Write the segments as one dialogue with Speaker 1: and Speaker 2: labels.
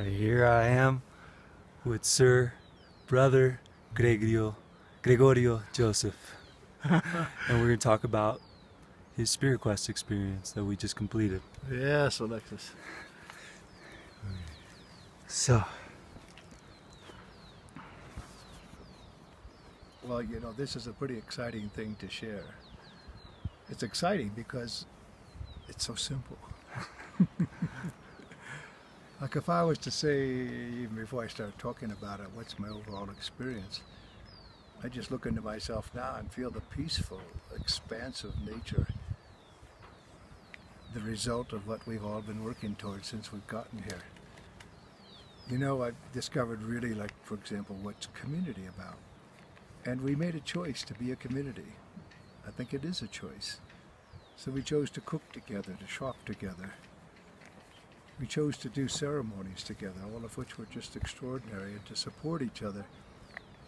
Speaker 1: Here I am with Sir Brother Gregorio Joesph. And we're going to talk about his Spirit Quest experience that we just completed.
Speaker 2: Yes, Alexis.
Speaker 1: So,
Speaker 2: Well, this is a pretty exciting thing to share. It's exciting because it's so simple. Like if I was to say, even before I start talking about it, what's my overall experience, I just look into myself now and feel the peaceful, expansive nature, the result of what we've all been working towards since we've gotten here. I've discovered really, like, for example, what's community about. And we made a choice to be a community. I think it is a choice. So we chose to cook together, to shop together. We chose to do ceremonies together, all of which were just extraordinary, and to support each other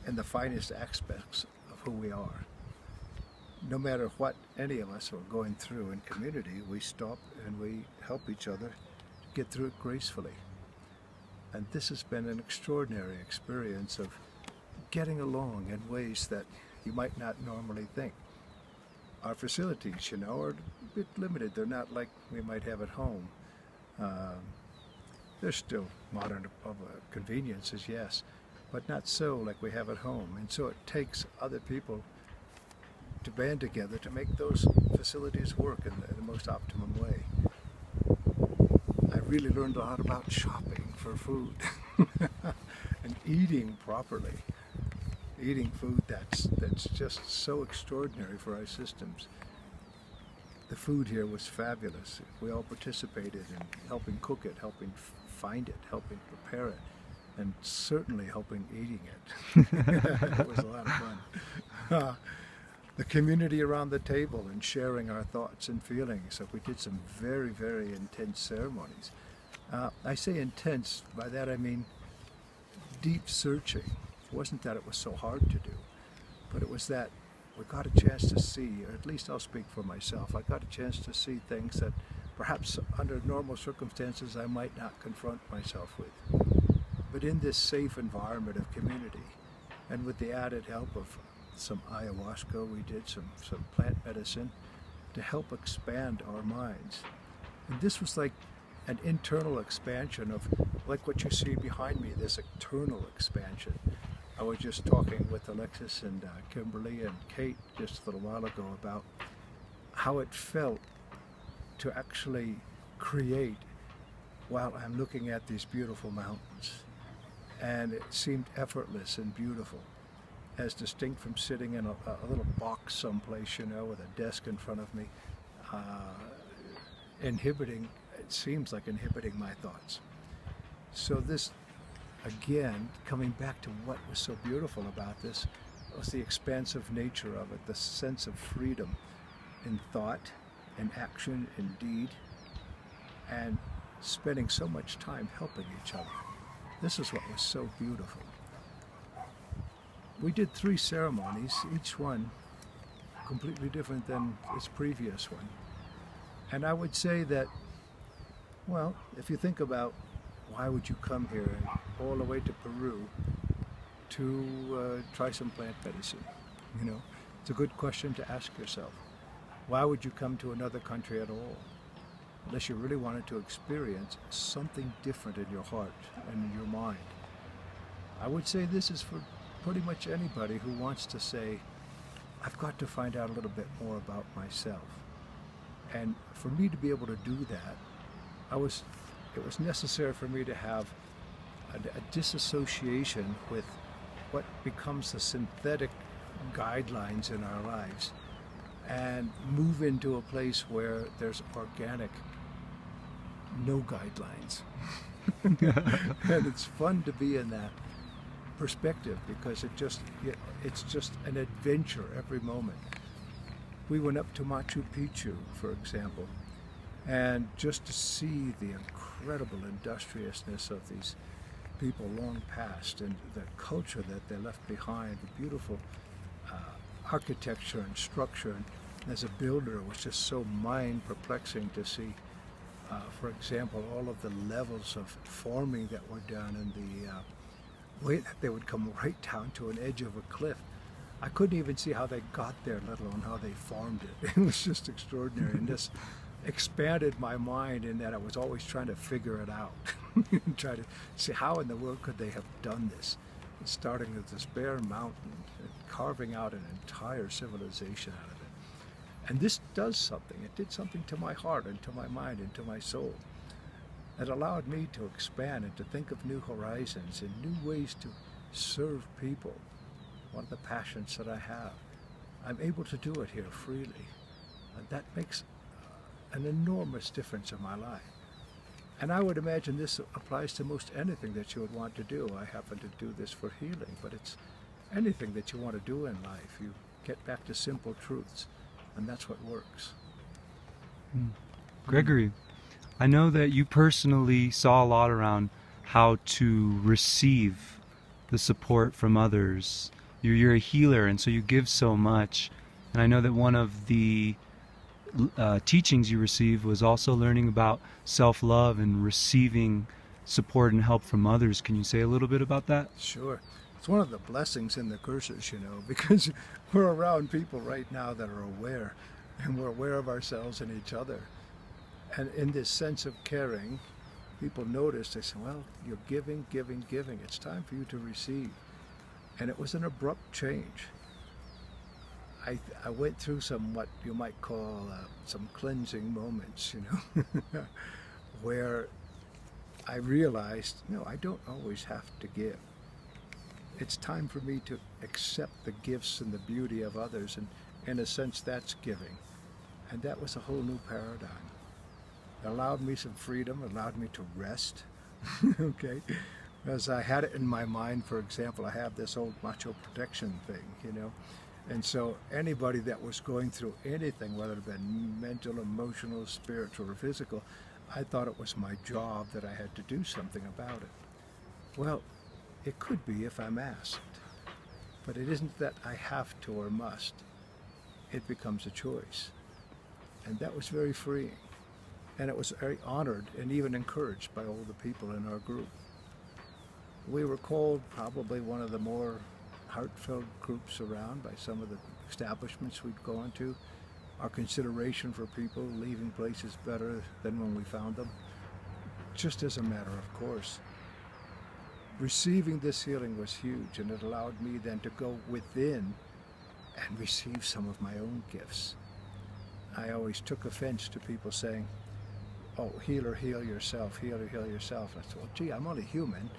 Speaker 2: in the finest aspects of who we are. No matter what any of us are going through in community, we stop and we help each other get through it gracefully. And this has been an extraordinary experience of getting along in ways that you might not normally think. Our facilities, are a bit limited. They're not like we might have at home. They're still modern conveniences, yes, but not so like we have at home. And so it takes other people to band together to make those facilities work in the most optimum way. I really learned a lot about shopping for food and eating properly. Eating food that's just so extraordinary for our systems. The food here was fabulous. We all participated in helping cook it, helping find it, helping prepare it, and certainly helping eating it. It was a lot of fun. The community around the table and sharing our thoughts and feelings. So we did some very, very intense ceremonies. I say intense, by that I mean deep searching. It wasn't that it was so hard to do, but it was that we got a chance to see, or at least I'll speak for myself, I got a chance to see things that perhaps under normal circumstances I might not confront myself with. But in this safe environment of community, and with the added help of some ayahuasca, we did some plant medicine to help expand our minds. And this was like an internal expansion of, like what you see behind me, this eternal expansion. I was just talking with Alexis and Kimberly and Kate just a little while ago about how it felt to actually create while I'm looking at these beautiful mountains. And it seemed effortless and beautiful, as distinct from sitting in a little box someplace, with a desk in front of me, it seems like inhibiting my thoughts. So this, again, coming back to what was so beautiful about this, was the expansive nature of it, the sense of freedom in thought, in action, in deed, and spending so much time helping each other. This is what was so beautiful. We did 3 ceremonies, each one completely different than its previous one. And I would say that, well, if you think about why would you come here all the way to Peru to try some plant medicine? It's a good question to ask yourself. Why would you come to another country at all? Unless you really wanted to experience something different in your heart and in your mind. I would say this is for pretty much anybody who wants to say, I've got to find out a little bit more about myself. And for me to be able to do that, it was necessary for me to have a disassociation with what becomes the synthetic guidelines in our lives and move into a place where there's organic, no guidelines. And it's fun to be in that perspective because it's just an adventure every moment. We went up to Machu Picchu, for example, and just to see the incredible industriousness of these people long past and the culture that they left behind, the beautiful architecture and structure. And as a builder, it was just so mind perplexing to see For example, all of the levels of forming that were done and the way that they would come right down to an edge of a cliff. I couldn't even see how they got there, let alone how they formed it. It was just extraordinary. And this expanded my mind in that I was always trying to figure it out. And try to see how in the world could they have done this. Starting with this bare mountain and carving out an entire civilization out of it. And this does something. It did something to my heart and to my mind and to my soul. It allowed me to expand and to think of new horizons and new ways to serve people. One of the passions that I have. I'm able to do it here freely. And that makes an enormous difference in my life. And I would imagine this applies to most anything that you would want to do. I happen to do this for healing, but it's anything that you want to do in life. You get back to simple truths, and that's what works.
Speaker 1: Gregory, I know that you personally saw a lot around how to receive the support from others. You're a healer, and so you give so much. And I know that one of the teachings you received was also learning about self-love and receiving support and help from others. Can you say a little bit about that?
Speaker 2: Sure. It's one of the blessings and the curses, because we're around people right now that are aware, and we're aware of ourselves and each other. And in this sense of caring, people notice, they say, well, you're giving, giving, giving. It's time for you to receive. And it was an abrupt change. I went through some, what you might call some cleansing moments, where I realized, no, I don't always have to give. It's time for me to accept the gifts and the beauty of others, and in a sense, that's giving. And that was a whole new paradigm. It allowed me some freedom, allowed me to rest, okay? As I had it in my mind, for example, I have this old macho protection thing, And so anybody that was going through anything, whether it had been mental, emotional, spiritual, or physical, I thought it was my job that I had to do something about it. Well, it could be if I'm asked, but it isn't that I have to or must. It becomes a choice. And that was very freeing. And it was very honored and even encouraged by all the people in our group. We were called probably one of the more heartfelt groups around by some of the establishments we'd gone to. Our consideration for people, leaving places better than when we found them, just as a matter of course. Receiving this healing was huge, and it allowed me then to go within and receive some of my own gifts. I always took offense to people saying, oh, healer, heal yourself, healer, heal yourself. And I said, well, gee, I'm only human.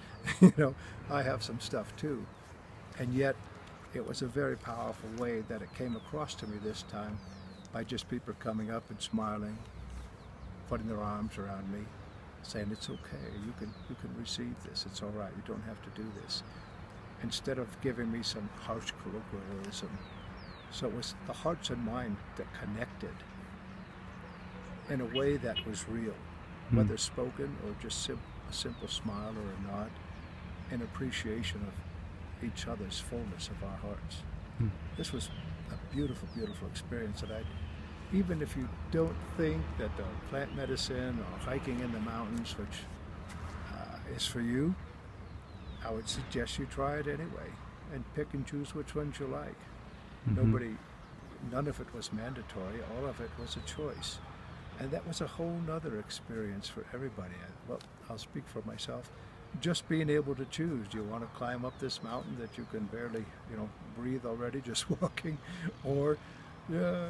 Speaker 2: I have some stuff too. And yet, it was a very powerful way that it came across to me this time by just people coming up and smiling, putting their arms around me, saying, it's okay, you can receive this, it's all right, you don't have to do this. Instead of giving me some harsh colloquialism. So it was the hearts and mind that connected in a way that was real, whether spoken or just a simple smile or a nod, in appreciation of each other's fullness of our hearts. This was a beautiful, beautiful experience that even if you don't think that the plant medicine or hiking in the mountains, which is for you, I would suggest you try it anyway and pick and choose which ones you like. None of it was mandatory, all of it was a choice. And that was a whole nother experience for everybody. Well, I'll speak for myself. Just being able to choose. Do you want to climb up this mountain that you can barely, breathe already just walking? Or do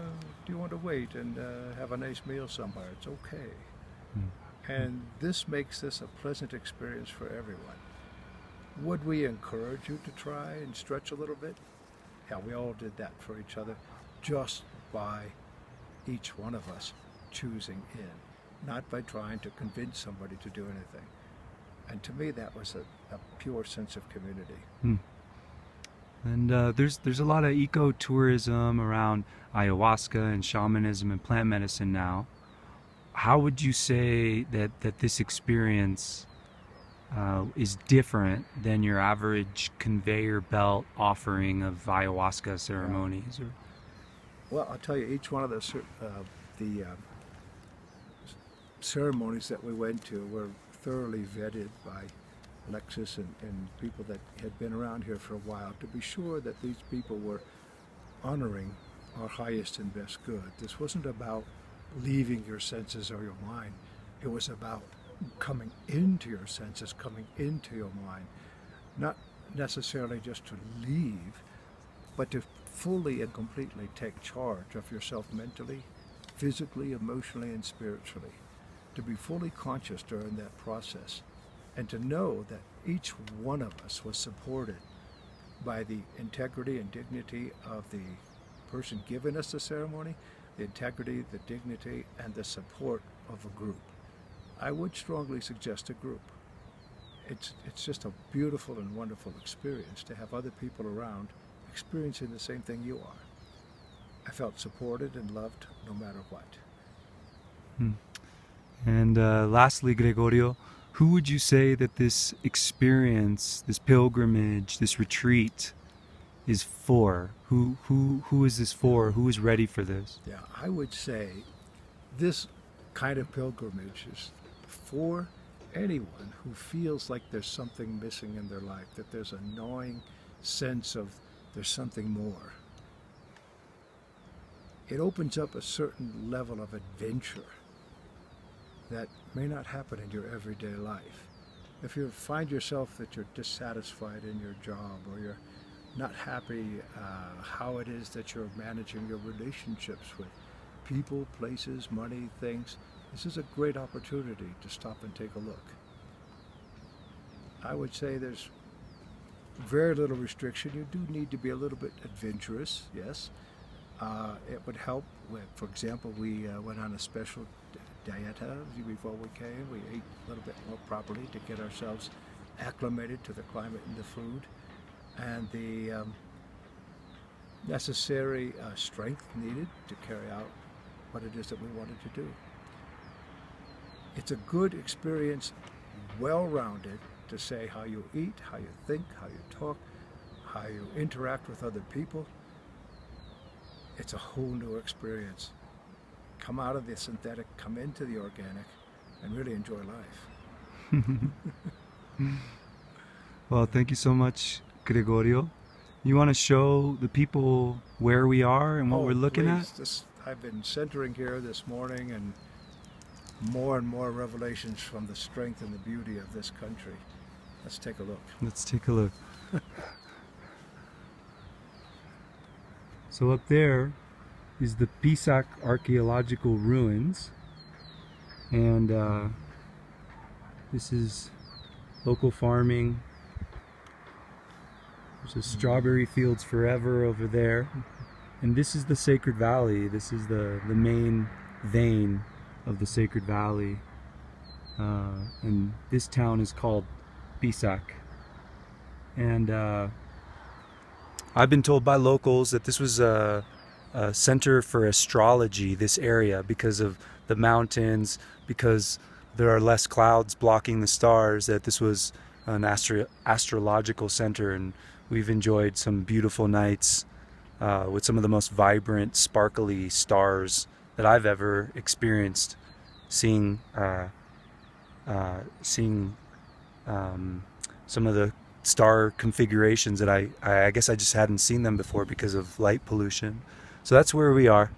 Speaker 2: you want to wait and have a nice meal somewhere? It's okay. And this makes this a pleasant experience for everyone. Would we encourage you to try and stretch a little bit? Yeah, we all did that for each other, just by each one of us choosing in, not by trying to convince somebody to do anything. And to me, that was a pure sense of community.
Speaker 1: And there's a lot of ecotourism around ayahuasca and shamanism and plant medicine now. How would you say that this experience is different than your average conveyor belt offering of ayahuasca ceremonies? Or?
Speaker 2: Well, I'll tell you, each one of the ceremonies that we went to were thoroughly vetted by Alexis and people that had been around here for a while to be sure that these people were honoring our highest and best good. This wasn't about leaving your senses or your mind. It was about coming into your senses, coming into your mind. Not necessarily just to leave, but to fully and completely take charge of yourself mentally, physically, emotionally, and spiritually. To be fully conscious during that process, and to know that each one of us was supported by the integrity and dignity of the person giving us the ceremony, the integrity, the dignity, and the support of a group. I would strongly suggest a group. It's just a beautiful and wonderful experience to have other people around experiencing the same thing you are. I felt supported and loved no matter what.
Speaker 1: And lastly, Gregorio, who would you say that this experience, this pilgrimage, this retreat is for? Who is this for? Who is ready for this?
Speaker 2: Yeah, I would say this kind of pilgrimage is for anyone who feels like there's something missing in their life, that there's a gnawing sense of there's something more. It opens up a certain level of adventure that may not happen in your everyday life. If you find yourself that you're dissatisfied in your job, or you're not happy how it is that you're managing your relationships with people, places, money, things, this is a great opportunity to stop and take a look. I would say there's very little restriction. You do need to be a little bit adventurous, yes. It would help with, for example, we went on a special dieta before we came. We ate a little bit more properly to get ourselves acclimated to the climate and the food, and the necessary strength needed to carry out what it is that we wanted to do. It's a good experience, well-rounded, to say how you eat, how you think, how you talk, how you interact with other people. It's a whole new experience. Come out of the synthetic, come into the organic, and really enjoy life.
Speaker 1: Well, thank you so much, Gregorio. You want to show the people where we are and what we're looking at?
Speaker 2: I've been centering here this morning, and more revelations from the strength and the beauty of this country. Let's take a look.
Speaker 1: Let's take a look. So up there is the Pisac archaeological ruins, and this is local farming. There's a strawberry fields forever over there, and this is the Sacred Valley. This is the main vein of the Sacred Valley, and this town is called Pisac. And I've been told by locals that this was a center for astrology, this area, because of the mountains, because there are less clouds blocking the stars, that this was an astrological center. And we've enjoyed some beautiful nights with some of the most vibrant, sparkly stars that I've ever experienced, seeing some of the star configurations that I guess I just hadn't seen them before because of light pollution. So that's where we are.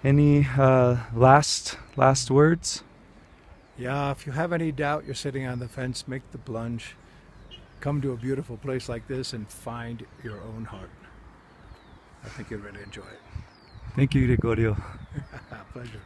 Speaker 1: Any last words?
Speaker 2: Yeah, if you have any doubt, you're sitting on the fence, make the plunge. Come to a beautiful place like this and find your own heart. I think you'll really enjoy it.
Speaker 1: Thank you, Gregorio.
Speaker 2: Pleasure.